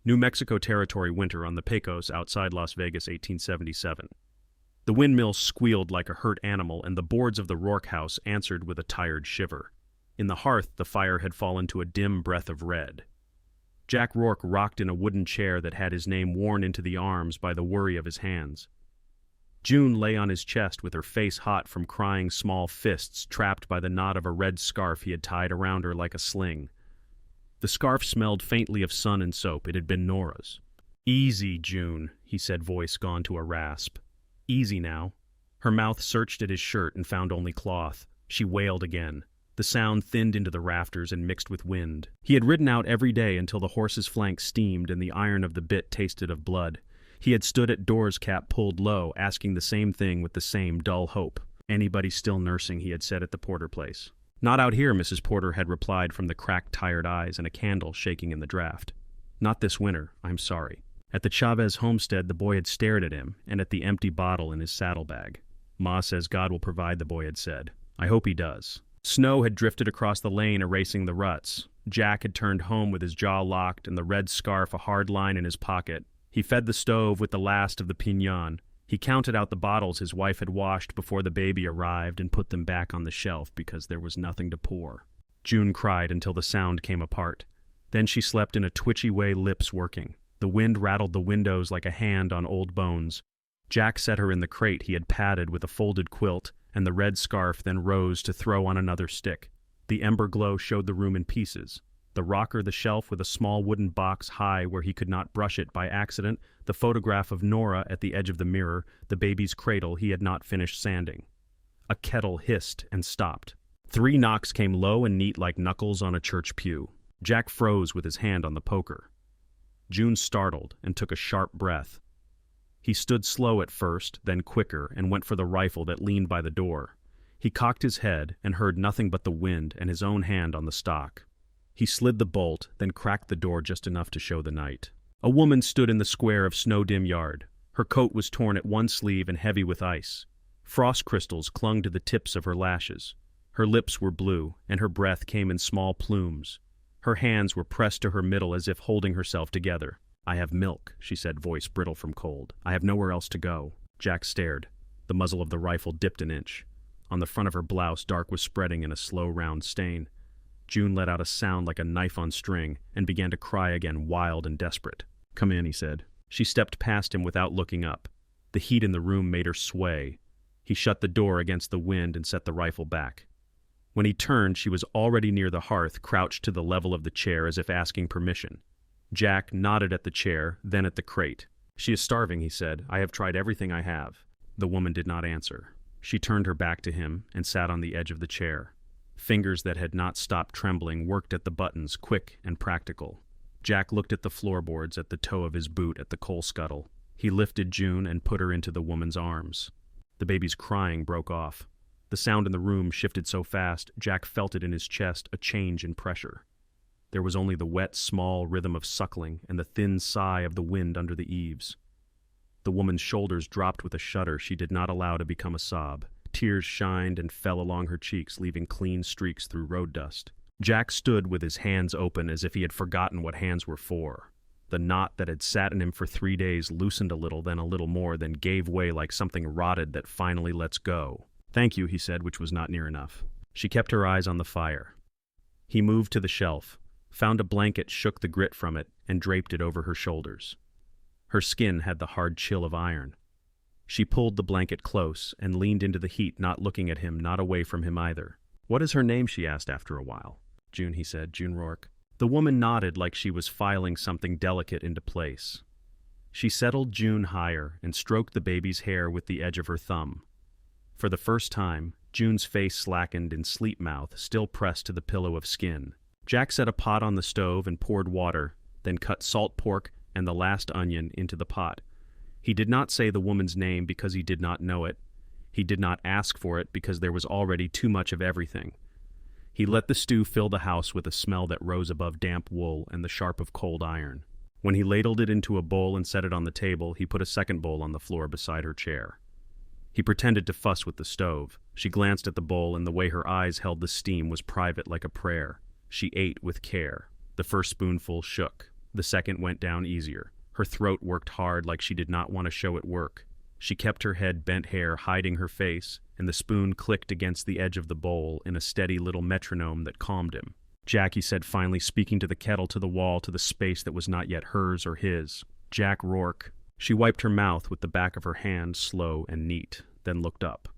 New Mexico Territory winter on the Pecos outside Las Vegas, 1877. The windmill squealed like a hurt animal, and the boards of the Rourke house answered with a tired shiver. In the hearth, the fire had fallen to a dim breath of red. Jack Rourke rocked in a wooden chair that had his name worn into the arms by the worry of his hands. June lay on his chest with her face hot from crying small fists trapped by the knot of a red scarf he had tied around her like a sling. The scarf smelled faintly of sun and soap. It had been Nora's. "Easy, June," he said, voice gone to a rasp. "Easy now." Her mouth searched at his shirt and found only cloth. She wailed again. The sound thinned into the rafters and mixed with wind. He had ridden out every day until the horse's flank steamed and the iron of the bit tasted of blood. He had stood at doors cap pulled low, asking the same thing with the same dull hope. "Anybody still nursing?" he had said at the Porter place. "Not out here," Mrs. Porter had replied from the cracked, tired eyes and a candle shaking in the draft. "Not this winter, I'm sorry." At the Chavez homestead, the boy had stared at him and at the empty bottle in his saddlebag. "Ma says God will provide," the boy had said. "I hope he does." Snow had drifted across the lane, erasing the ruts. Jack had turned home with his jaw locked and the red scarf a hard line in his pocket. He fed the stove with the last of the piñon. He counted out the bottles his wife had washed before the baby arrived and put them back on the shelf because there was nothing to pour. June cried until the sound came apart. Then she slept in a twitchy way, lips working. The wind rattled the windows like a hand on old bones. Jack set her in the crate he had padded with a folded quilt, and the red scarf then rose to throw on another stick. The ember glow showed the room in pieces. The rocker, the shelf with a small wooden box high where he could not brush it by accident, the photograph of Nora at the edge of the mirror, the baby's cradle he had not finished sanding. A kettle hissed and stopped. 3 knocks came low and neat like knuckles on a church pew. Jack froze with his hand on the poker. June startled and took a sharp breath. He stood slow at first, then quicker, and went for the rifle that leaned by the door. He cocked his head and heard nothing but the wind and his own hand on the stock. He slid the bolt, then cracked the door just enough to show the night. A woman stood in the square of snow-dim yard. Her coat was torn at one sleeve and heavy with ice. Frost crystals clung to the tips of her lashes. Her lips were blue, and her breath came in small plumes. Her hands were pressed to her middle as if holding herself together. "I have milk," she said, voice brittle from cold. "I have nowhere else to go." Jack stared. The muzzle of the rifle dipped an inch. On the front of her blouse, dark was spreading in a slow, round stain. June let out a sound like a knife on string and began to cry again, wild and desperate. "Come in," he said. She stepped past him without looking up. The heat in the room made her sway. He shut the door against the wind and set the rifle back. When he turned, she was already near the hearth, crouched to the level of the chair as if asking permission. Jack nodded at the chair, then at the crate. "She is starving," he said. "I have tried everything I have." The woman did not answer. She turned her back to him and sat on the edge of the chair. Fingers that had not stopped trembling worked at the buttons, quick and practical. Jack looked at the floorboards, at the toe of his boot, at the coal scuttle. He lifted June and put her into the woman's arms. The baby's crying broke off. The sound in the room shifted so fast, Jack felt it in his chest, a change in pressure. There was only the wet, small rhythm of suckling and the thin sigh of the wind under the eaves. The woman's shoulders dropped with a shudder she did not allow to become a sob. Tears shined and fell along her cheeks, leaving clean streaks through road dust. Jack stood with his hands open as if he had forgotten what hands were for. The knot that had sat in him for 3 days loosened a little, then a little more, then gave way like something rotted that finally lets go. "Thank you," he said, which was not near enough. She kept her eyes on the fire. He moved to the shelf, found a blanket, shook the grit from it, and draped it over her shoulders. Her skin had the hard chill of iron. She pulled the blanket close and leaned into the heat, not looking at him, not away from him either. "What is her name?" she asked after a while. "June," he said. "June Rourke." The woman nodded like she was filing something delicate into place. She settled June higher and stroked the baby's hair with the edge of her thumb. For the first time, June's face slackened in sleep mouth, still pressed to the pillow of skin. Jack set a pot on the stove and poured water, then cut salt pork and the last onion into the pot. He did not say the woman's name because he did not know it. He did not ask for it because there was already too much of everything. He let the stew fill the house with a smell that rose above damp wool and the sharp of cold iron. When he ladled it into a bowl and set it on the table, he put a second bowl on the floor beside her chair. He pretended to fuss with the stove. She glanced at the bowl, and the way her eyes held the steam was private like a prayer. She ate with care. The first spoonful shook. The second went down easier. Her throat worked hard like she did not want to show it work. She kept her head bent hair hiding her face, and the spoon clicked against the edge of the bowl in a steady little metronome that calmed him. "Jack," he said finally, speaking to the kettle, to the wall, to the space that was not yet hers or his. "Jack Rourke." She wiped her mouth with the back of her hand, slow and neat, then looked up.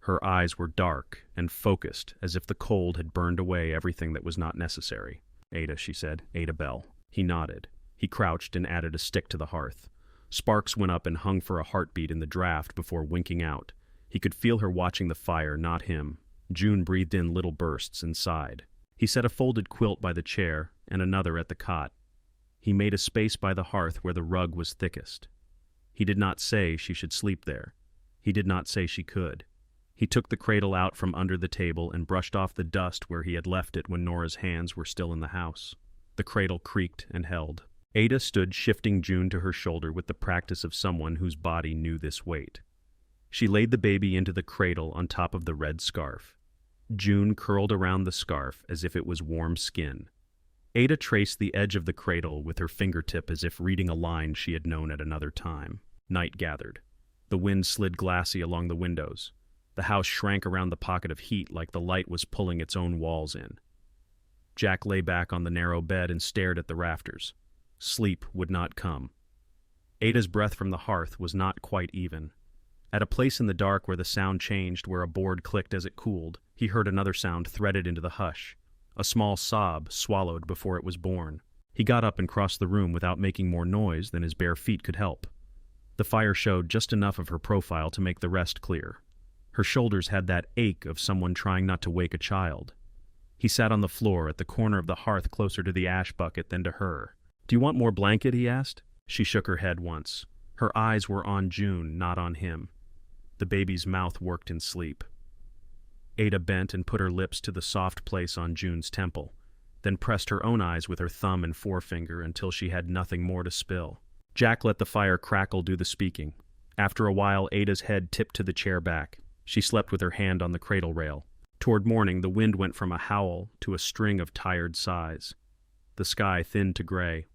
Her eyes were dark and focused, as if the cold had burned away everything that was not necessary. "Ada," she said. "Ada Bell." He nodded. He crouched and added a stick to the hearth. Sparks went up and hung for a heartbeat in the draft before winking out. He could feel her watching the fire, not him. June breathed in little bursts and sighed. He set a folded quilt by the chair and another at the cot. He made a space by the hearth where the rug was thickest. He did not say she should sleep there. He did not say she could. He took the cradle out from under the table and brushed off the dust where he had left it when Nora's hands were still in the house. The cradle creaked and held. Ada stood shifting June to her shoulder with the practice of someone whose body knew this weight. She laid the baby into the cradle on top of the red scarf. June curled around the scarf as if it was warm skin. Ada traced the edge of the cradle with her fingertip as if reading a line she had known at another time. Night gathered. The wind slid glassy along the windows. The house shrank around the pocket of heat like the light was pulling its own walls in. Jack lay back on the narrow bed and stared at the rafters. Sleep would not come. Ada's breath from the hearth was not quite even. At a place in the dark where the sound changed, where a board clicked as it cooled, he heard another sound threaded into the hush. A small sob swallowed before it was born. He got up and crossed the room without making more noise than his bare feet could help. The fire showed just enough of her profile to make the rest clear. Her shoulders had that ache of someone trying not to wake a child. He sat on the floor at the corner of the hearth closer to the ash bucket than to her. "Do you want more blanket?" he asked. She shook her head once. Her eyes were on June, not on him. The baby's mouth worked in sleep. Ada bent and put her lips to the soft place on June's temple, then pressed her own eyes with her thumb and forefinger until she had nothing more to spill. Jack let the fire crackle do the speaking. After a while, Ada's head tipped to the chair back. She slept with her hand on the cradle rail. Toward morning, the wind went from a howl to a string of tired sighs. The sky thinned to gray.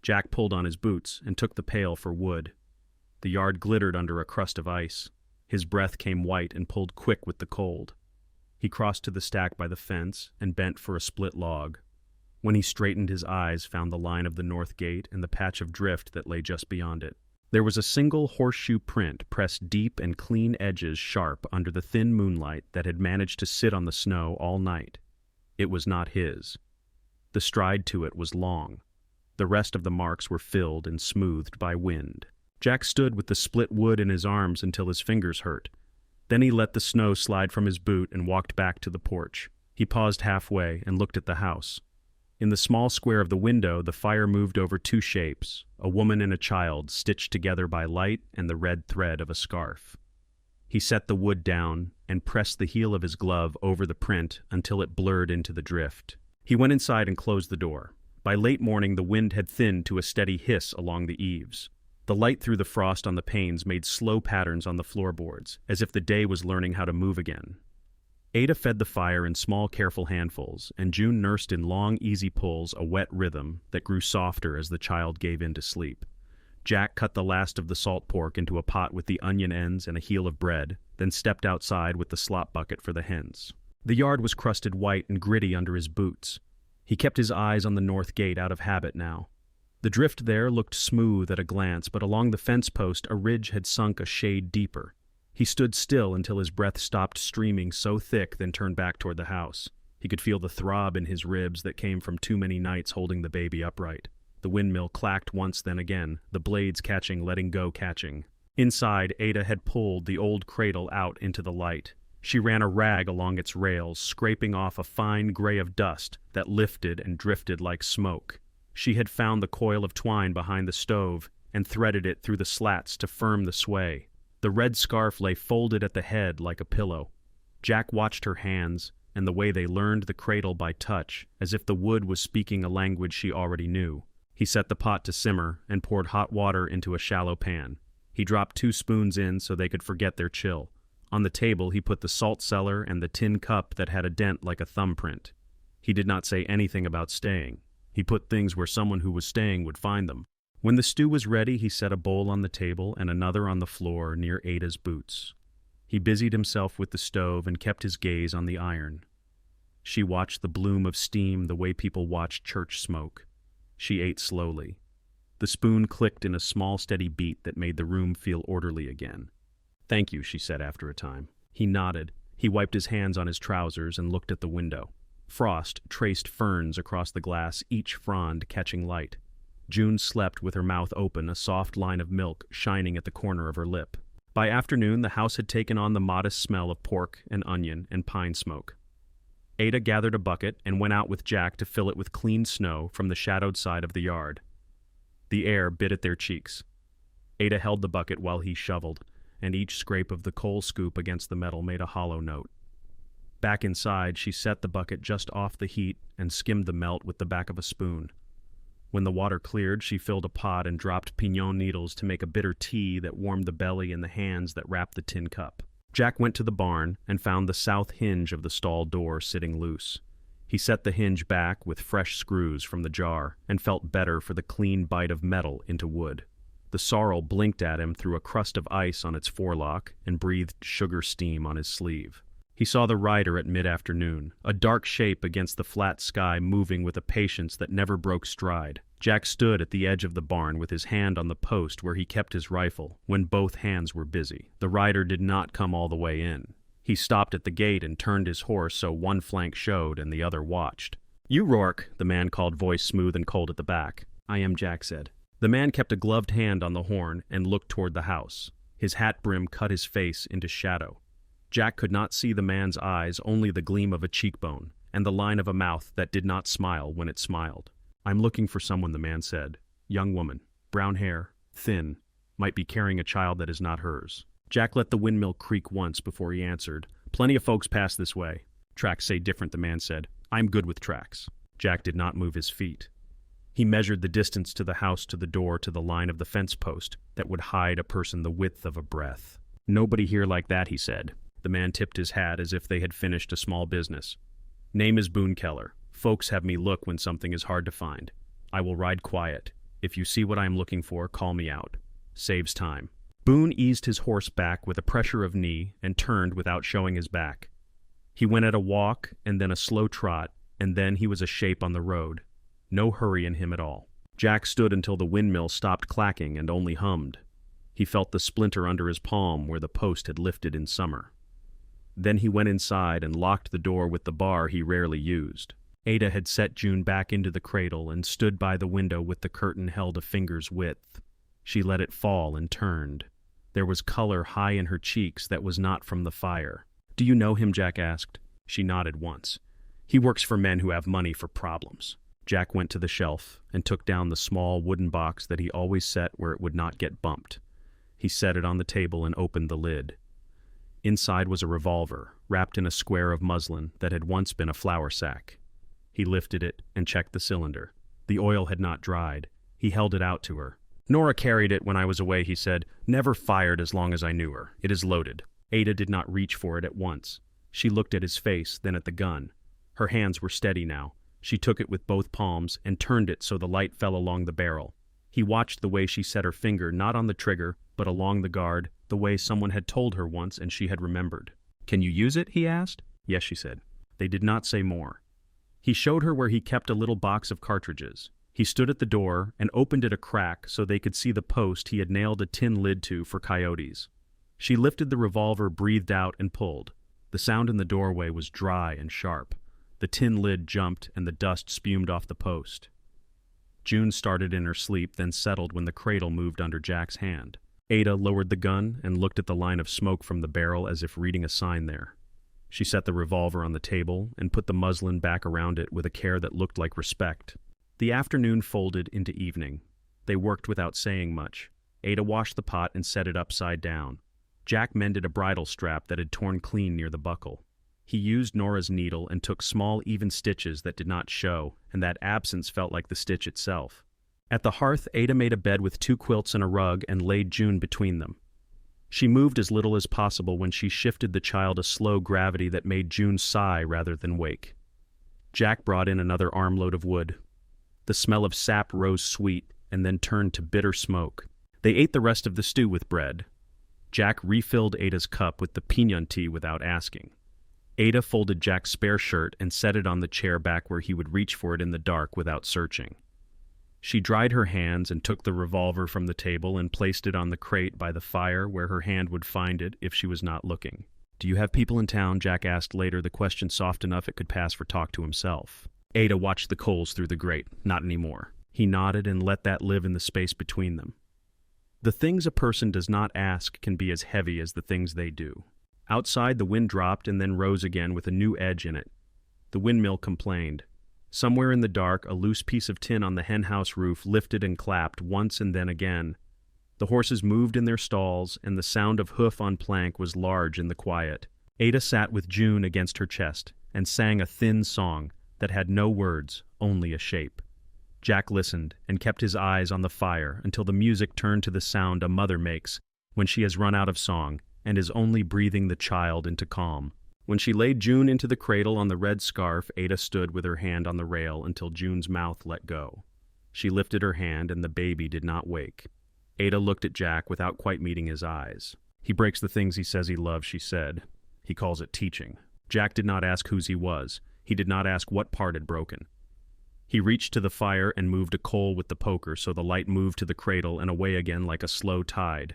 Jack pulled on his boots and took the pail for wood. The yard glittered under a crust of ice. His breath came white and pulled quick with the cold. He crossed to the stack by the fence and bent for a split log. When he straightened, his eyes found the line of the north gate and the patch of drift that lay just beyond it. There was a single horseshoe print pressed deep and clean edges sharp under the thin moonlight that had managed to sit on the snow all night. It was not his. The stride to it was long. The rest of the marks were filled and smoothed by wind. Jack stood with the split wood in his arms until his fingers hurt. Then he let the snow slide from his boot and walked back to the porch. He paused halfway and looked at the house. In the small square of the window, the fire moved over two shapes, a woman and a child stitched together by light and the red thread of a scarf. He set the wood down and pressed the heel of his glove over the print until it blurred into the drift. He went inside and closed the door. By late morning, the wind had thinned to a steady hiss along the eaves. The light through the frost on the panes made slow patterns on the floorboards, as if the day was learning how to move again. Ada fed the fire in small, careful handfuls, and June nursed in long, easy pulls a wet rhythm that grew softer as the child gave in to sleep. Jack cut the last of the salt pork into a pot with the onion ends and a heel of bread, then stepped outside with the slop bucket for the hens. The yard was crusted white and gritty under his boots. He kept his eyes on the north gate out of habit now. The drift there looked smooth at a glance, but along the fence post a ridge had sunk a shade deeper. He stood still until his breath stopped streaming so thick, then turned back toward the house. He could feel the throb in his ribs that came from too many nights holding the baby upright. The windmill clacked once, then again, the blades catching, letting go, catching. Inside, Ada had pulled the old cradle out into the light. She ran a rag along its rails, scraping off a fine gray of dust that lifted and drifted like smoke. She had found the coil of twine behind the stove and threaded it through the slats to firm the sway. The red scarf lay folded at the head like a pillow. Jack watched her hands and the way they learned the cradle by touch, as if the wood was speaking a language she already knew. He set the pot to simmer and poured hot water into a shallow pan. He dropped 2 spoons in so they could forget their chill. On the table, he put the salt cellar and the tin cup that had a dent like a thumbprint. He did not say anything about staying. He put things where someone who was staying would find them. When the stew was ready, he set a bowl on the table and another on the floor near Ada's boots. He busied himself with the stove and kept his gaze on the iron. She watched the bloom of steam the way people watch church smoke. She ate slowly. The spoon clicked in a small, steady beat that made the room feel orderly again. "Thank you," she said after a time. He nodded. He wiped his hands on his trousers and looked at the window. Frost traced ferns across the glass, each frond catching light. June slept with her mouth open, a soft line of milk shining at the corner of her lip. By afternoon, the house had taken on the modest smell of pork and onion and pine smoke. Ada gathered a bucket and went out with Jack to fill it with clean snow from the shadowed side of the yard. The air bit at their cheeks. Ada held the bucket while he shoveled, and each scrape of the coal scoop against the metal made a hollow note. Back inside, she set the bucket just off the heat and skimmed the melt with the back of a spoon. When the water cleared, she filled a pot and dropped pinon needles to make a bitter tea that warmed the belly and the hands that wrapped the tin cup. Jack went to the barn and found the south hinge of the stall door sitting loose. He set the hinge back with fresh screws from the jar and felt better for the clean bite of metal into wood. The sorrel blinked at him through a crust of ice on its forelock and breathed sugar steam on his sleeve. He saw the rider at mid-afternoon, a dark shape against the flat sky moving with a patience that never broke stride. Jack stood at the edge of the barn with his hand on the post where he kept his rifle when both hands were busy. The rider did not come all the way in. He stopped at the gate and turned his horse so one flank showed and the other watched. "You, Rourke," the man called, voice smooth and cold at the back. "I am," Jack said. The man kept a gloved hand on the horn and looked toward the house. His hat brim cut his face into shadow. Jack could not see the man's eyes, only the gleam of a cheekbone, and the line of a mouth that did not smile when it smiled. "I'm looking for someone," the man said. "Young woman, brown hair, thin, might be carrying a child that is not hers." Jack let the windmill creak once before he answered. "Plenty of folks pass this way." "Tracks say different," the man said. "I'm good with tracks." Jack did not move his feet. He measured the distance to the house to the door to the line of the fence post that would hide a person the width of a breath. "Nobody here like that," he said. The man tipped his hat as if they had finished a small business. "Name is Boone Keller. Folks have me look when something is hard to find. I will ride quiet. If you see what I am looking for, call me out. Saves time." Boone eased his horse back with a pressure of knee and turned without showing his back. He went at a walk and then a slow trot, and then he was a shape on the road. No hurry in him at all. Jack stood until the windmill stopped clacking and only hummed. He felt the splinter under his palm where the post had lifted in summer. Then he went inside and locked the door with the bar he rarely used. Ada had set June back into the cradle and stood by the window with the curtain held a finger's width. She let it fall and turned. There was color high in her cheeks that was not from the fire. "Do you know him?" Jack asked. She nodded once. "He works for men who have money for problems." Jack went to the shelf and took down the small wooden box that he always set where it would not get bumped. He set it on the table and opened the lid. Inside was a revolver, wrapped in a square of muslin that had once been a flour sack. He lifted it and checked the cylinder. The oil had not dried. He held it out to her. "Nora carried it when I was away," he said. "Never fired as long as I knew her. It is loaded." Ada did not reach for it at once. She looked at his face, then at the gun. Her hands were steady now. She took it with both palms and turned it so the light fell along the barrel. He watched the way she set her finger not on the trigger, but along the guard, the way someone had told her once and she had remembered. "Can you use it?" he asked. "Yes," she said. They did not say more. He showed her where he kept a little box of cartridges. He stood at the door and opened it a crack so they could see the post he had nailed a tin lid to for coyotes. She lifted the revolver, breathed out, and pulled. The sound in the doorway was dry and sharp. The tin lid jumped and the dust spumed off the post. June started in her sleep, then settled when the cradle moved under Jack's hand. Ada lowered the gun and looked at the line of smoke from the barrel as if reading a sign there. She set the revolver on the table and put the muslin back around it with a care that looked like respect. The afternoon folded into evening. They worked without saying much. Ada washed the pot and set it upside down. Jack mended a bridle strap that had torn clean near the buckle. He used Nora's needle and took small, even stitches that did not show, and that absence felt like the stitch itself. At the hearth, Ada made a bed with 2 quilts and a rug and laid June between them. She moved as little as possible when she shifted the child a slow gravity that made June sigh rather than wake. Jack brought in another armload of wood. The smell of sap rose sweet and then turned to bitter smoke. They ate the rest of the stew with bread. Jack refilled Ada's cup with the piñón tea without asking. Ada folded Jack's spare shirt and set it on the chair back where he would reach for it in the dark without searching. She dried her hands and took the revolver from the table and placed it on the crate by the fire where her hand would find it if she was not looking. "Do you have people in town?" Jack asked later, the question soft enough it could pass for talk to himself. Ada watched the coals through the grate. Not anymore. He nodded and let that live in the space between them. The things a person does not ask can be as heavy as the things they do. Outside, the wind dropped and then rose again with a new edge in it. The windmill complained. Somewhere in the dark, a loose piece of tin on the henhouse roof lifted and clapped once and then again. The horses moved in their stalls, and the sound of hoof on plank was large in the quiet. Ada sat with June against her chest and sang a thin song that had no words, only a shape. Jack listened and kept his eyes on the fire until the music turned to the sound a mother makes when she has run out of song and is only breathing the child into calm. When she laid June into the cradle on the red scarf, Ada stood with her hand on the rail until June's mouth let go. She lifted her hand and the baby did not wake. Ada looked at Jack without quite meeting his eyes. "He breaks the things he says he loves," she said. "He calls it teaching." Jack did not ask whose he was. He did not ask what part had broken. He reached to the fire and moved a coal with the poker so the light moved to the cradle and away again like a slow tide.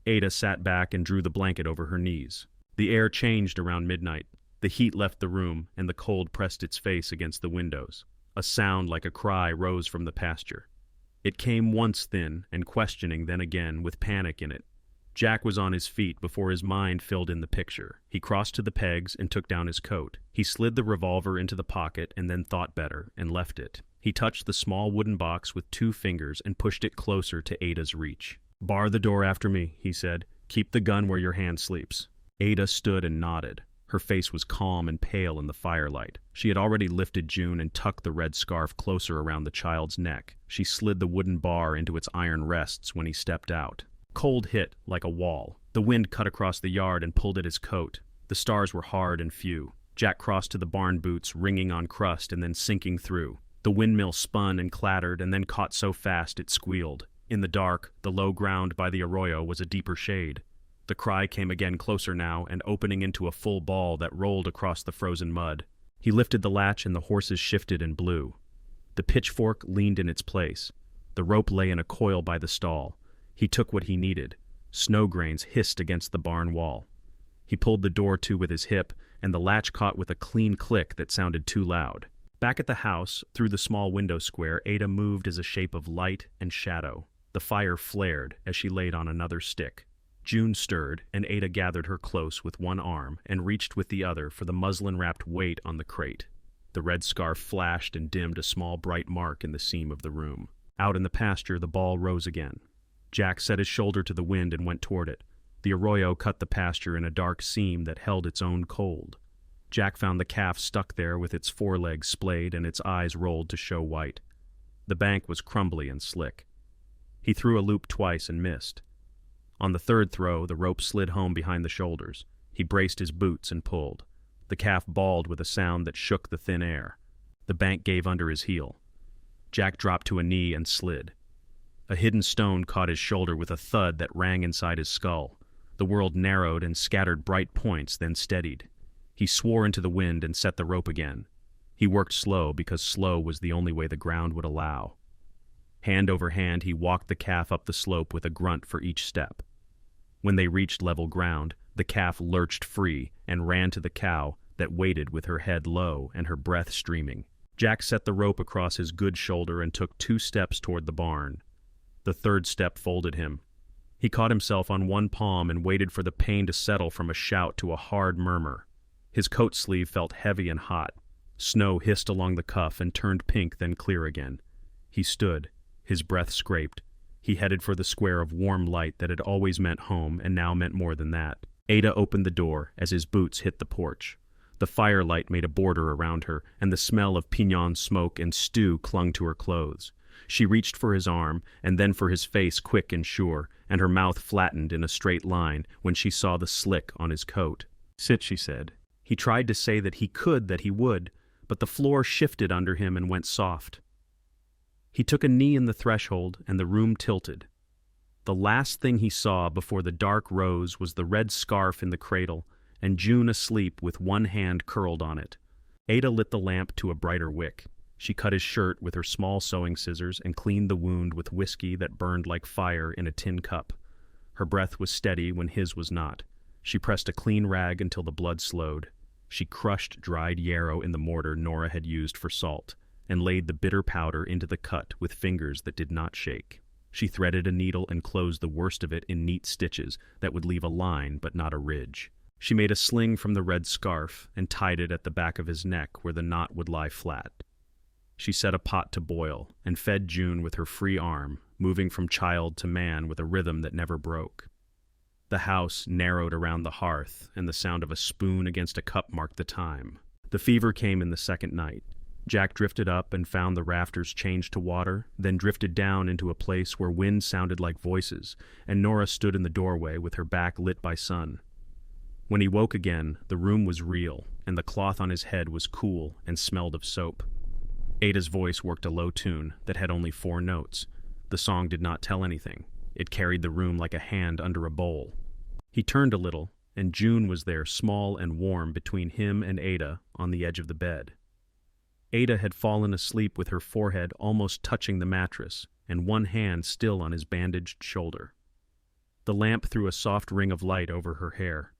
Ada sat back and drew the blanket over her knees. The air changed around midnight. The heat left the room, and the cold pressed its face against the windows. A sound like a cry rose from the pasture. It came once thin and questioning, then again, with panic in it. Jack was on his feet before his mind filled in the picture. He crossed to the pegs and took down his coat. He slid the revolver into the pocket and then thought better and left it. He touched the small wooden box with 2 fingers and pushed it closer to Ada's reach. "Bar the door after me," he said. "Keep the gun where your hand sleeps." Ada stood and nodded. Her face was calm and pale in the firelight. She had already lifted June and tucked the red scarf closer around the child's neck. She slid the wooden bar into its iron rests when he stepped out. Cold hit like a wall. The wind cut across the yard and pulled at his coat. The stars were hard and few. Jack crossed to the barn boots, ringing on crust and then sinking through. The windmill spun and clattered and then caught so fast it squealed. In the dark, the low ground by the arroyo was a deeper shade. The cry came again closer now and opening into a full ball that rolled across the frozen mud. He lifted the latch and the horses shifted and blew. The pitchfork leaned in its place. The rope lay in a coil by the stall. He took what he needed. Snow grains hissed against the barn wall. He pulled the door to with his hip, and the latch caught with a clean click that sounded too loud. Back at the house, through the small window square, Ada moved as a shape of light and shadow. The fire flared as she laid on another stick. June stirred, and Ada gathered her close with one arm and reached with the other for the muslin-wrapped weight on the crate. The red scarf flashed and dimmed a small bright mark in the seam of the room. Out in the pasture, the ball rose again. Jack set his shoulder to the wind and went toward it. The arroyo cut the pasture in a dark seam that held its own cold. Jack found the calf stuck there with its forelegs splayed and its eyes rolled to show white. The bank was crumbly and slick. He threw a loop twice and missed. On the third throw, the rope slid home behind the shoulders. He braced his boots and pulled. The calf bawled with a sound that shook the thin air. The bank gave under his heel. Jack dropped to a knee and slid. A hidden stone caught his shoulder with a thud that rang inside his skull. The world narrowed and scattered bright points, then steadied. He swore into the wind and set the rope again. He worked slow because slow was the only way the ground would allow. Hand over hand, he walked the calf up the slope with a grunt for each step. When they reached level ground, the calf lurched free and ran to the cow that waited with her head low and her breath streaming. Jack set the rope across his good shoulder and took 2 steps toward the barn. The third step folded him. He caught himself on one palm and waited for the pain to settle from a shout to a hard murmur. His coat sleeve felt heavy and hot. Snow hissed along the cuff and turned pink, then clear again. He stood. His breath scraped. He headed for the square of warm light that had always meant home and now meant more than that. Ada opened the door as his boots hit the porch. The firelight made a border around her, and the smell of piñón smoke and stew clung to her clothes. She reached for his arm, and then for his face quick and sure, and her mouth flattened in a straight line when she saw the slick on his coat. "Sit," she said. He tried to say that he could, that he would, but the floor shifted under him and went soft. He took a knee in the threshold, and the room tilted. The last thing he saw before the dark rose was the red scarf in the cradle, and June asleep with one hand curled on it. Ada lit the lamp to a brighter wick. She cut his shirt with her small sewing scissors and cleaned the wound with whiskey that burned like fire in a tin cup. Her breath was steady when his was not. She pressed a clean rag until the blood slowed. She crushed dried yarrow in the mortar Nora had used for salt, and laid the bitter powder into the cut with fingers that did not shake. She threaded a needle and closed the worst of it in neat stitches that would leave a line but not a ridge. She made a sling from the red scarf and tied it at the back of his neck where the knot would lie flat. She set a pot to boil and fed June with her free arm, moving from child to man with a rhythm that never broke. The house narrowed around the hearth, and the sound of a spoon against a cup marked the time. The fever came in the second night. Jack drifted up and found the rafters changed to water, then drifted down into a place where wind sounded like voices, and Nora stood in the doorway with her back lit by sun. When he woke again, the room was real, and the cloth on his head was cool and smelled of soap. Ada's voice worked a low tune that had only 4 notes. The song did not tell anything. It carried the room like a hand under a bowl. He turned a little, and June was there, small and warm between him and Ada, on the edge of the bed. Ada had fallen asleep with her forehead almost touching the mattress, and one hand still on his bandaged shoulder. The lamp threw a soft ring of light over her hair.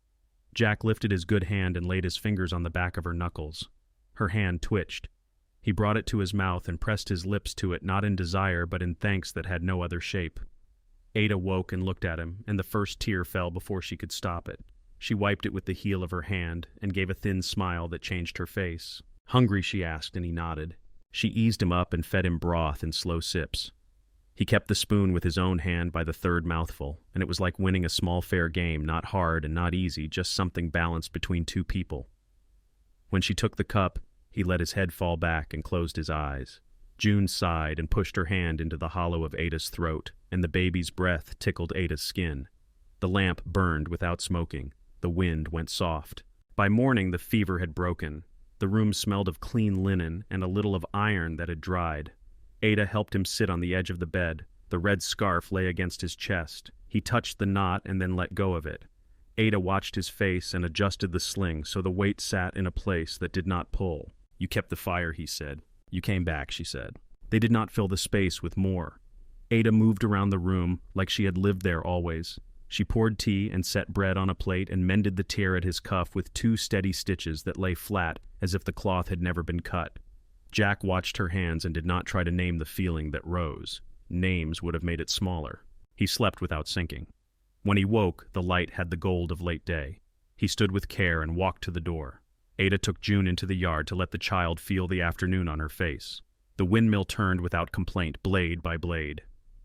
Jack lifted his good hand and laid his fingers on the back of her knuckles. Her hand twitched. He brought it to his mouth and pressed his lips to it, not in desire but in thanks that had no other shape. Ada woke and looked at him, and the first tear fell before she could stop it. She wiped it with the heel of her hand and gave a thin smile that changed her face. "Hungry?" she asked, and he nodded. She eased him up and fed him broth in slow sips. He kept the spoon with his own hand by the third mouthful, and it was like winning a small fair game, not hard and not easy, just something balanced between 2 people. When she took the cup, he let his head fall back and closed his eyes. June sighed and pushed her hand into the hollow of Ada's throat, and the baby's breath tickled Ada's skin. The lamp burned without smoking. The wind went soft. By morning the fever had broken. The room smelled of clean linen and a little of iron that had dried. Ada helped him sit on the edge of the bed. The red scarf lay against his chest. He touched the knot and then let go of it. Ada watched his face and adjusted the sling so the weight sat in a place that did not pull. "You kept the fire," he said. "You came back," she said. They did not fill the space with more. Ada moved around the room like she had lived there always. She poured tea and set bread on a plate and mended the tear at his cuff with 2 steady stitches that lay flat as if the cloth had never been cut. Jack watched her hands and did not try to name the feeling that rose. Names would have made it smaller. He slept without sinking. When he woke, the light had the gold of late day. He stood with care and walked to the door. Ada took June into the yard to let the child feel the afternoon on her face. The windmill turned without complaint, blade by blade.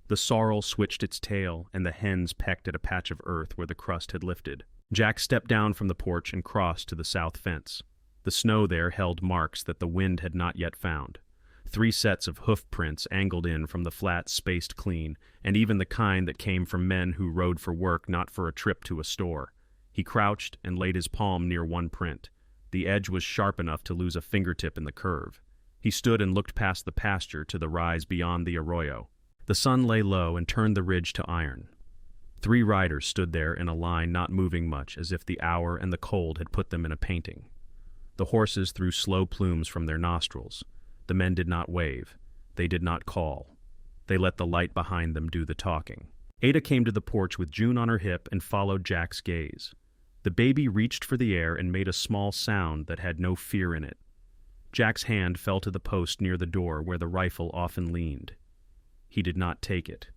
The sorrel switched its tail, and the hens pecked at a patch of earth where the crust had lifted. Jack stepped down from the porch and crossed to the south fence. The snow there held marks that the wind had not yet found. 3 sets of hoof prints angled in from the flat, spaced clean, and even the kind that came from men who rode for work, not for a trip to a store. He crouched and laid his palm near one print. The edge was sharp enough to lose a fingertip in the curve. He stood and looked past the pasture to the rise beyond the arroyo. The sun lay low and turned the ridge to iron. 3 riders stood there in a line, not moving much, as if the hour and the cold had put them in a painting. The horses threw slow plumes from their nostrils. The men did not wave. They did not call. They let the light behind them do the talking. Ada came to the porch with June on her hip and followed Jack's gaze. The baby reached for the air and made a small sound that had no fear in it. Jack's hand fell to the post near the door where the rifle often leaned. He did not take it.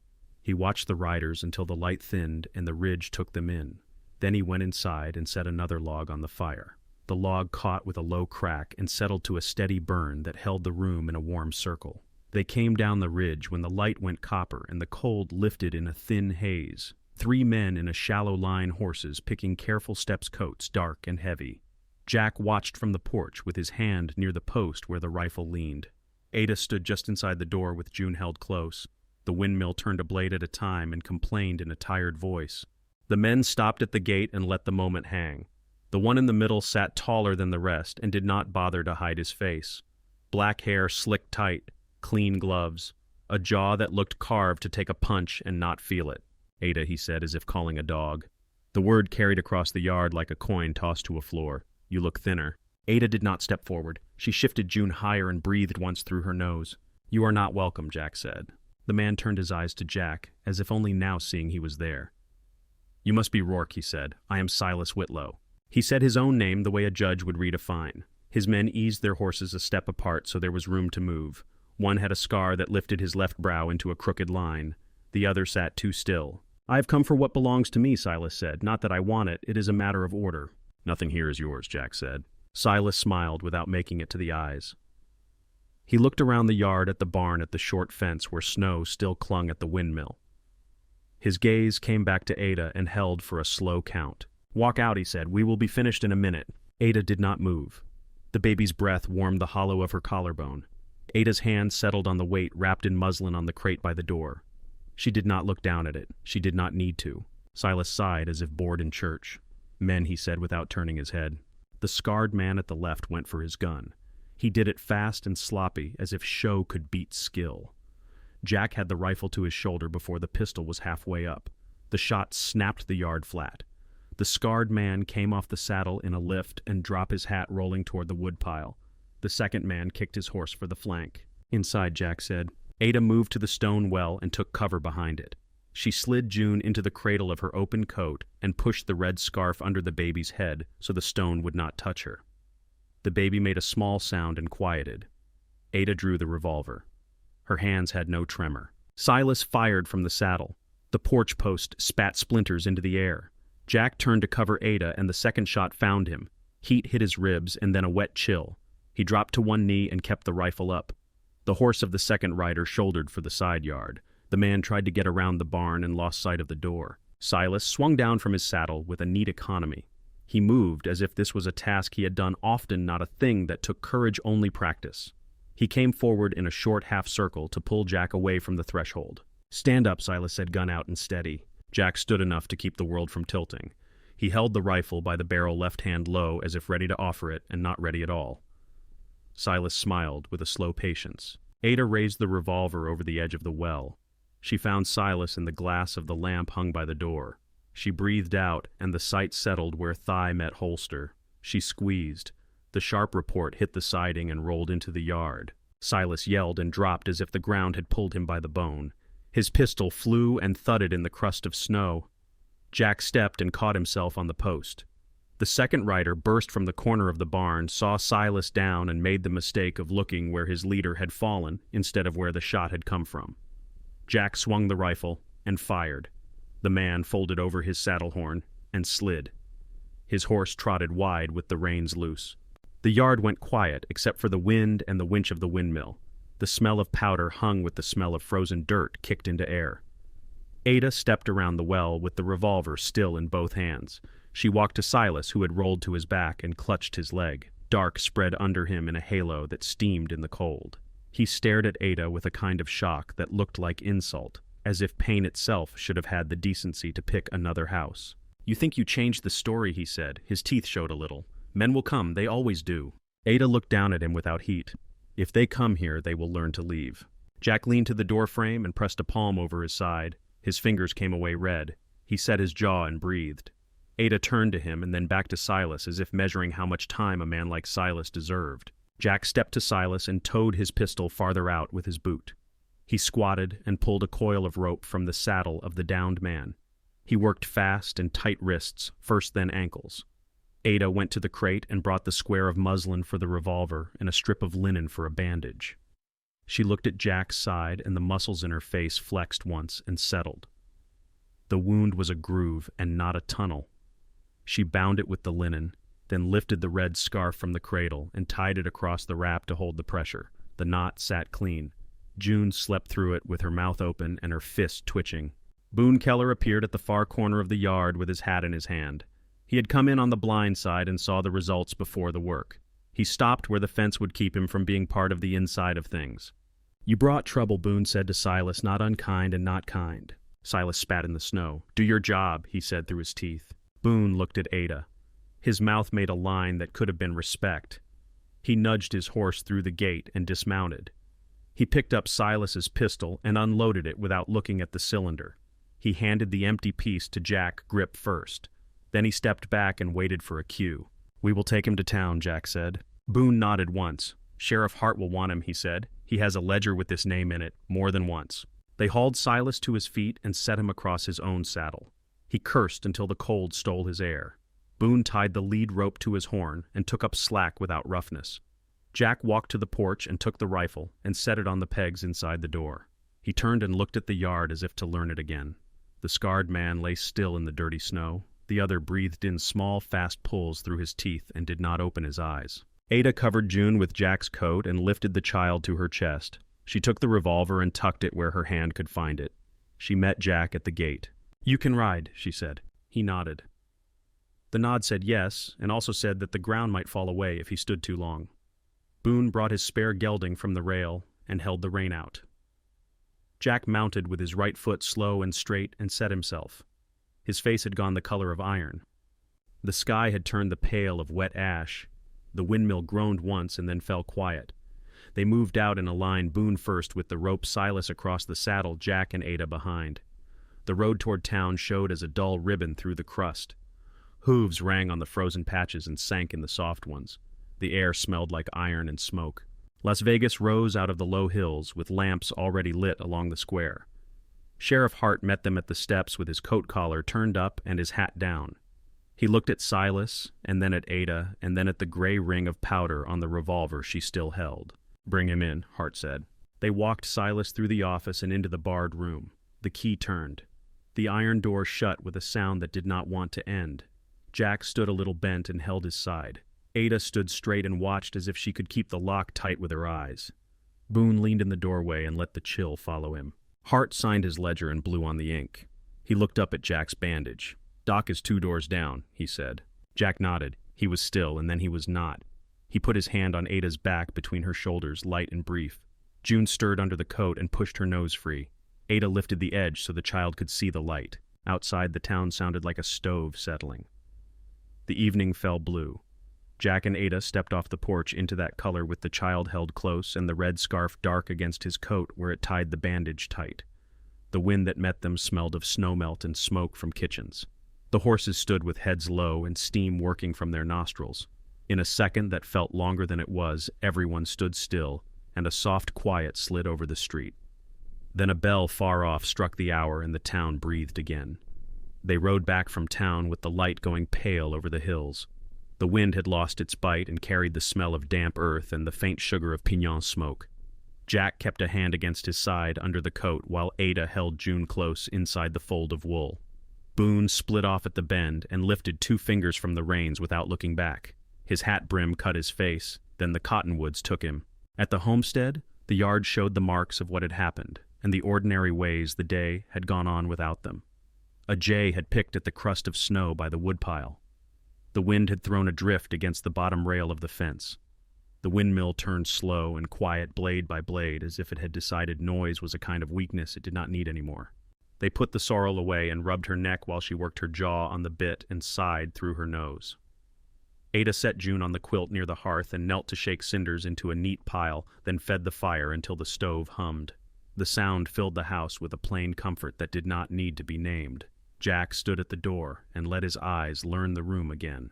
He watched the riders until the light thinned and the ridge took them in. Then he went inside and set another log on the fire. The log caught with a low crack and settled to a steady burn that held the room in a warm circle. They came down the ridge when the light went copper and the cold lifted in a thin haze. 3 men in a shallow line horses picking careful steps coats, dark and heavy. Jack watched from the porch with his hand near the post where the rifle leaned. Ada stood just inside the door with June held close. The windmill turned a blade at a time and complained in a tired voice. The men stopped at the gate and let the moment hang. The one in the middle sat taller than the rest and did not bother to hide his face. Black hair slicked tight, clean gloves, a jaw that looked carved to take a punch and not feel it. Ada, he said, as if calling a dog. The word carried across the yard like a coin tossed to a floor. You look thinner. Ada did not step forward. She shifted June higher and breathed once through her nose. You are not welcome, Jack said. The man turned his eyes to Jack, as if only now seeing he was there. You must be Rourke, he said. I am Silas Whitlow. He said his own name the way a judge would read a fine. His men eased their horses a step apart so there was room to move. One had a scar that lifted his left brow into a crooked line. The other sat too still. I have come for what belongs to me, Silas said. Not that I want it. It is a matter of order. Nothing here is yours, Jack said. Silas smiled without making it to the eyes. He looked around the yard at the barn at the short fence where snow still clung at the windmill. His gaze came back to Ada and held for a slow count. Walk out, he said. We will be finished in a minute. Ada did not move. The baby's breath warmed the hollow of her collarbone. Ada's hand settled on the weight wrapped in muslin on the crate by the door. She did not look down at it. She did not need to. Silas sighed as if bored in church. Men, he said without turning his head. The scarred man at the left went for his gun. He did it fast and sloppy, as if show could beat skill. Jack had the rifle to his shoulder before the pistol was halfway up. The shot snapped the yard flat. The scarred man came off the saddle in a lift and dropped his hat rolling toward the woodpile. The second man kicked his horse for the flank. Inside, Jack said. Ada moved to the stone well and took cover behind it. She slid June into the cradle of her open coat and pushed the red scarf under the baby's head so the stone would not touch her. The baby made a small sound and quieted. Ada drew the revolver. Her hands had no tremor. Silas fired from the saddle. The porch post spat splinters into the air. Jack turned to cover Ada and the second shot found him. Heat hit his ribs and then a wet chill. He dropped to one knee and kept the rifle up. The horse of the second rider shouldered for the side yard. The man tried to get around the barn and lost sight of the door. Silas swung down from his saddle with a neat economy. He moved as if this was a task he had done often, not a thing that took courage-only practice. He came forward in a short half-circle to pull Jack away from the threshold. Stand up, Silas said, gun out and steady. Jack stood enough to keep the world from tilting. He held the rifle by the barrel left hand low as if ready to offer it and not ready at all. Silas smiled with a slow patience. Ada raised the revolver over the edge of the well. She found Silas in the glass of the lamp hung by the door. She breathed out, and the sight settled where thigh met holster. She squeezed. The sharp report hit the siding and rolled into the yard. Silas yelled and dropped as if the ground had pulled him by the bone. His pistol flew and thudded in the crust of snow. Jack stepped and caught himself on the post. The second rider burst from the corner of the barn, saw Silas down, and made the mistake of looking where his leader had fallen instead of where the shot had come from. Jack swung the rifle and fired. The man folded over his saddle horn and slid. His horse trotted wide with the reins loose. The yard went quiet except for the wind and the winch of the windmill. The smell of powder hung with the smell of frozen dirt kicked into air. Ada stepped around the well with the revolver still in both hands. She walked to Silas, who had rolled to his back and clutched his leg. Dark spread under him in a halo that steamed in the cold. He stared at Ada with a kind of shock that looked like insult, as if pain itself should have had the decency to pick another house. You think you changed the story, he said. His teeth showed a little. Men will come, they always do. Ada looked down at him without heat. If they come here, they will learn to leave. Jack leaned to the door frame and pressed a palm over his side. His fingers came away red. He set his jaw and breathed. Ada turned to him and then back to Silas as if measuring how much time a man like Silas deserved. Jack stepped to Silas and towed his pistol farther out with his boot. He squatted and pulled a coil of rope from the saddle of the downed man. He worked fast and tight wrists, first then ankles. Ada went to the crate and brought the square of muslin for the revolver and a strip of linen for a bandage. She looked at Jack's side and the muscles in her face flexed once and settled. The wound was a groove and not a tunnel. She bound it with the linen, then lifted the red scarf from the cradle and tied it across the wrap to hold the pressure. The knot sat clean. June slept through it with her mouth open and her fist twitching. Boone Keller appeared at the far corner of the yard with his hat in his hand. He had come in on the blind side and saw the results before the work. He stopped where the fence would keep him from being part of the inside of things. You brought trouble, Boone said to Silas, not unkind and not kind. Silas spat in the snow. Do your job, he said through his teeth. Boone looked at Ada. His mouth made a line that could have been respect. He nudged his horse through the gate and dismounted. He picked up Silas's pistol and unloaded it without looking at the cylinder. He handed the empty piece to Jack grip first. Then he stepped back and waited for a cue. "We will take him to town," Jack said. Boone nodded once. "Sheriff Hart will want him," he said. "He has a ledger with this name in it, more than once." They hauled Silas to his feet and set him across his own saddle. He cursed until the cold stole his air. Boone tied the lead rope to his horn and took up slack without roughness. Jack walked to the porch and took the rifle and set it on the pegs inside the door. He turned and looked at the yard as if to learn it again. The scarred man lay still in the dirty snow. The other breathed in small, fast pulls through his teeth and did not open his eyes. Ada covered June with Jack's coat and lifted the child to her chest. She took the revolver and tucked it where her hand could find it. She met Jack at the gate. "You can ride," she said. He nodded. The nod said yes, and also said that the ground might fall away if he stood too long. Boone brought his spare gelding from the rail and held the rein out. Jack mounted with his right foot slow and straight and set himself. His face had gone the color of iron. The sky had turned the pale of wet ash. The windmill groaned once and then fell quiet. They moved out in a line, Boone first with the rope, Silas across the saddle, Jack and Ada behind. The road toward town showed as a dull ribbon through the crust. Hooves rang on the frozen patches and sank in the soft ones. The air smelled like iron and smoke. Las Vegas rose out of the low hills, with lamps already lit along the square. Sheriff Hart met them at the steps with his coat collar turned up and his hat down. He looked at Silas, and then at Ada, and then at the gray ring of powder on the revolver she still held. "Bring him in," Hart said. They walked Silas through the office and into the barred room. The key turned. The iron door shut with a sound that did not want to end. Jack stood a little bent and held his side. Ada stood straight and watched as if she could keep the lock tight with her eyes. Boone leaned in the doorway and let the chill follow him. Hart signed his ledger and blew on the ink. He looked up at Jack's bandage. "Doc is 2 doors down," he said. Jack nodded. He was still, and then he was not. He put his hand on Ada's back between her shoulders, light and brief. June stirred under the coat and pushed her nose free. Ada lifted the edge so the child could see the light. Outside, the town sounded like a stove settling. The evening fell blue. Jack and Ada stepped off the porch into that color with the child held close and the red scarf dark against his coat where it tied the bandage tight. The wind that met them smelled of snowmelt and smoke from kitchens. The horses stood with heads low and steam working from their nostrils. In a second that felt longer than it was, everyone stood still, and a soft quiet slid over the street. Then a bell far off struck the hour and the town breathed again. They rode back from town with the light going pale over the hills. The wind had lost its bite and carried the smell of damp earth and the faint sugar of pignon smoke. Jack kept a hand against his side under the coat while Ada held June close inside the fold of wool. Boone split off at the bend and lifted 2 fingers from the reins without looking back. His hat brim cut his face, then the cottonwoods took him. At the homestead, the yard showed the marks of what had happened, and the ordinary ways the day had gone on without them. A jay had picked at the crust of snow by the woodpile. The wind had thrown a drift against the bottom rail of the fence. The windmill turned slow and quiet blade by blade as if it had decided noise was a kind of weakness it did not need anymore. They put the sorrel away and rubbed her neck while she worked her jaw on the bit and sighed through her nose. Ada set June on the quilt near the hearth and knelt to shake cinders into a neat pile, then fed the fire until the stove hummed. The sound filled the house with a plain comfort that did not need to be named. Jack stood at the door and let his eyes learn the room again.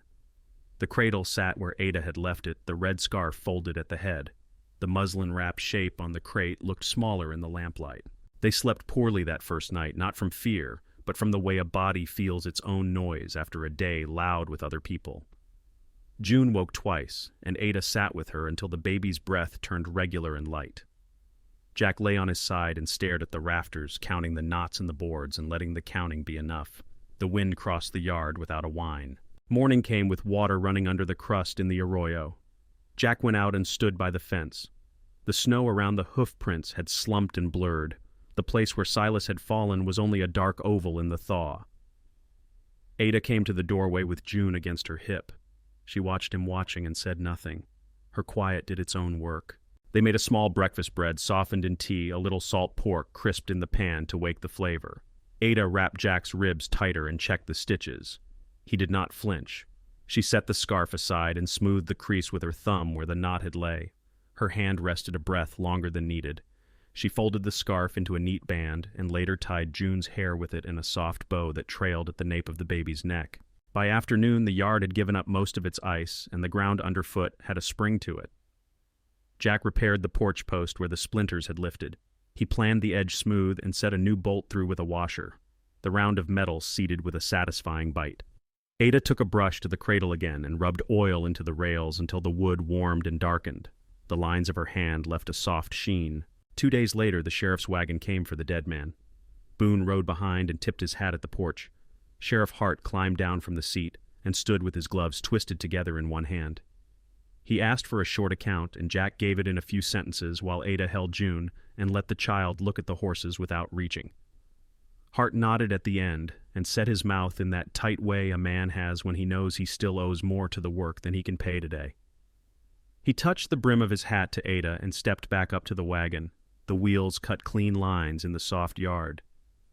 The cradle sat where Ada had left it, the red scarf folded at the head. The muslin-wrapped shape on the crate looked smaller in the lamplight. They slept poorly that first night, not from fear, but from the way a body feels its own noise after a day loud with other people. June woke twice, and Ada sat with her until the baby's breath turned regular and light. Jack lay on his side and stared at the rafters, counting the knots in the boards and letting the counting be enough. The wind crossed the yard without a whine. Morning came with water running under the crust in the arroyo. Jack went out and stood by the fence. The snow around the hoof prints had slumped and blurred. The place where Silas had fallen was only a dark oval in the thaw. Ada came to the doorway with June against her hip. She watched him watching and said nothing. Her quiet did its own work. They made a small breakfast bread softened in tea, a little salt pork crisped in the pan to wake the flavor. Ada wrapped Jack's ribs tighter and checked the stitches. He did not flinch. She set the scarf aside and smoothed the crease with her thumb where the knot had lay. Her hand rested a breath longer than needed. She folded the scarf into a neat band and later tied June's hair with it in a soft bow that trailed at the nape of the baby's neck. By afternoon, the yard had given up most of its ice, and the ground underfoot had a spring to it. Jack repaired the porch post where the splinters had lifted. He planed the edge smooth and set a new bolt through with a washer. The round of metal seated with a satisfying bite. Ada took a brush to the cradle again and rubbed oil into the rails until the wood warmed and darkened. The lines of her hand left a soft sheen. 2 days later, the sheriff's wagon came for the dead man. Boone rode behind and tipped his hat at the porch. Sheriff Hart climbed down from the seat and stood with his gloves twisted together in one hand. He asked for a short account, and Jack gave it in a few sentences while Ada held June and let the child look at the horses without reaching. Hart nodded at the end and set his mouth in that tight way a man has when he knows he still owes more to the work than he can pay today. He touched the brim of his hat to Ada and stepped back up to the wagon. The wheels cut clean lines in the soft yard.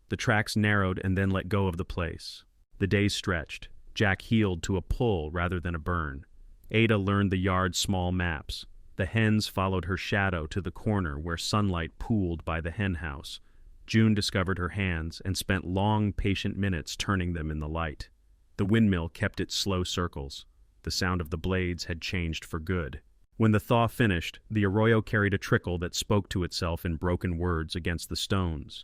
The tracks narrowed and then let go of the place. The days stretched. Jack heeled to a pull rather than a burn. Ada learned the yard's small maps. The hens followed her shadow to the corner where sunlight pooled by the hen house. June discovered her hands and spent long, patient minutes turning them in the light. The windmill kept its slow circles. The sound of the blades had changed for good. When the thaw finished, the arroyo carried a trickle that spoke to itself in broken words against the stones.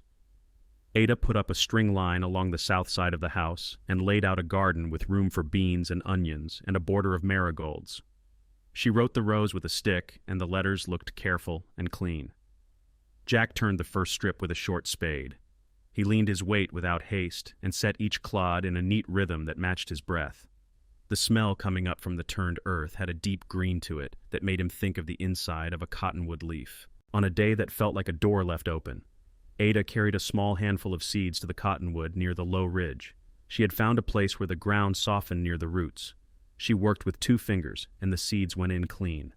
Ada put up a string line along the south side of the house and laid out a garden with room for beans and onions and a border of marigolds. She wrote the rows with a stick, and the letters looked careful and clean. Jack turned the first strip with a short spade. He leaned his weight without haste and set each clod in a neat rhythm that matched his breath. The smell coming up from the turned earth had a deep green to it that made him think of the inside of a cottonwood leaf. On a day that felt like a door left open, Ada carried a small handful of seeds to the cottonwood near the low ridge. She had found a place where the ground softened near the roots. She worked with 2 fingers, and the seeds went in clean.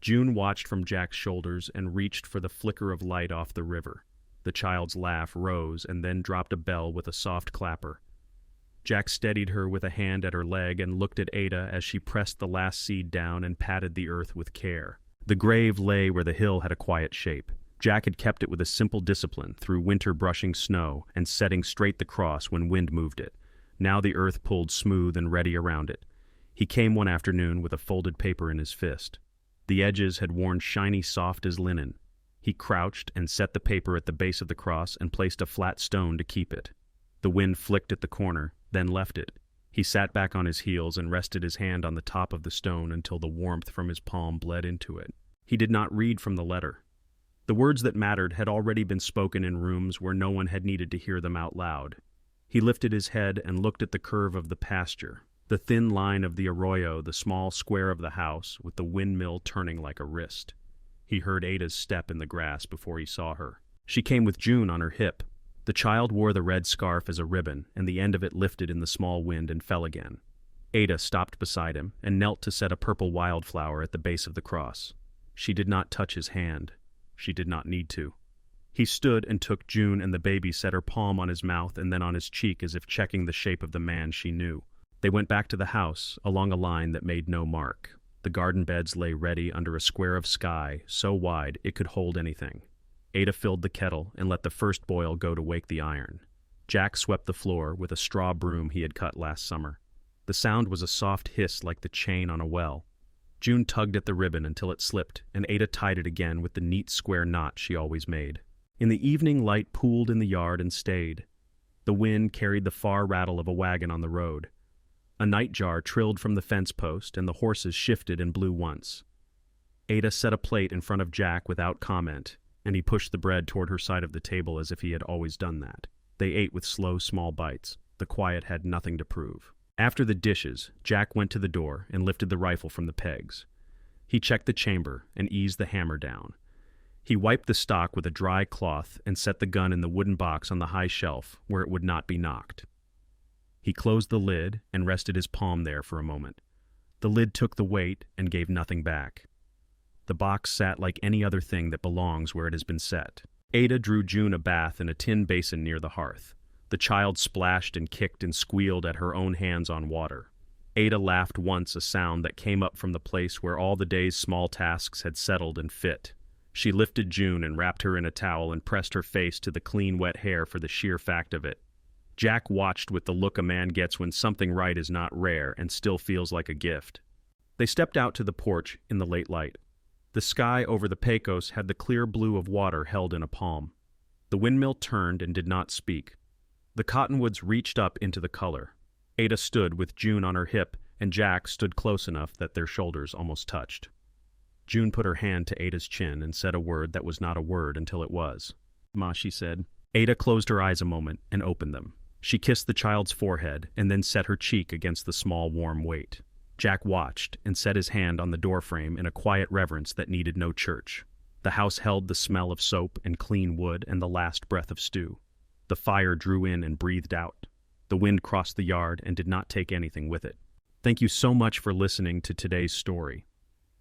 June watched from Jack's shoulders and reached for the flicker of light off the river. The child's laugh rose and then dropped a bell with a soft clapper. Jack steadied her with a hand at her leg and looked at Ada as she pressed the last seed down and patted the earth with care. The grave lay where the hill had a quiet shape. Jack had kept it with a simple discipline through winter brushing snow and setting straight the cross when wind moved it. Now the earth pulled smooth and ready around it. He came one afternoon with a folded paper in his fist. The edges had worn shiny soft as linen. He crouched and set the paper at the base of the cross and placed a flat stone to keep it. The wind flicked at the corner, then left it. He sat back on his heels and rested his hand on the top of the stone until the warmth from his palm bled into it. He did not read from the letter. The words that mattered had already been spoken in rooms where no one had needed to hear them out loud. He lifted his head and looked at the curve of the pasture, the thin line of the arroyo, the small square of the house, with the windmill turning like a wrist. He heard Ada's step in the grass before he saw her. She came with June on her hip. The child wore the red scarf as a ribbon, and the end of it lifted in the small wind and fell again. Ada stopped beside him and knelt to set a purple wildflower at the base of the cross. She did not touch his hand. She did not need to. He stood and took June, and the baby set her palm on his mouth and then on his cheek as if checking the shape of the man she knew. They went back to the house, along a line that made no mark. The garden beds lay ready under a square of sky so wide it could hold anything. Ada filled the kettle and let the first boil go to wake the iron. Jack swept the floor with a straw broom he had cut last summer. The sound was a soft hiss like the chain on a well. June tugged at the ribbon until it slipped, and Ada tied it again with the neat square knot she always made. In the evening, light pooled in the yard and stayed. The wind carried the far rattle of a wagon on the road. A nightjar trilled from the fence post, and the horses shifted and blew once. Ada set a plate in front of Jack without comment, and he pushed the bread toward her side of the table as if he had always done that. They ate with slow, small bites. The quiet had nothing to prove. After the dishes, Jack went to the door and lifted the rifle from the pegs. He checked the chamber and eased the hammer down. He wiped the stock with a dry cloth and set the gun in the wooden box on the high shelf where it would not be knocked. He closed the lid and rested his palm there for a moment. The lid took the weight and gave nothing back. The box sat like any other thing that belongs where it has been set. Ada drew June a bath in a tin basin near the hearth. The child splashed and kicked and squealed at her own hands on water. Ada laughed once, a sound that came up from the place where all the day's small tasks had settled and fit. She lifted June and wrapped her in a towel and pressed her face to the clean, wet hair for the sheer fact of it. Jack watched with the look a man gets when something right is not rare and still feels like a gift. They stepped out to the porch in the late light. The sky over the Pecos had the clear blue of water held in a palm. The windmill turned and did not speak. The cottonwoods reached up into the color. Ada stood with June on her hip, and Jack stood close enough that their shoulders almost touched. June put her hand to Ada's chin and said a word that was not a word until it was. "Ma," she said. Ada closed her eyes a moment and opened them. She kissed the child's forehead and then set her cheek against the small, warm weight. Jack watched and set his hand on the doorframe in a quiet reverence that needed no church. The house held the smell of soap and clean wood and the last breath of stew. The fire drew in and breathed out. The wind crossed the yard and did not take anything with it. Thank you so much for listening to today's story.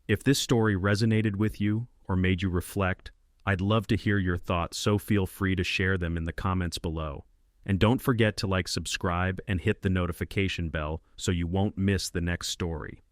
If this story resonated with you or made you reflect, I'd love to hear your thoughts, so feel free to share them in the comments below. And don't forget to subscribe and hit the notification bell so you won't miss the next story.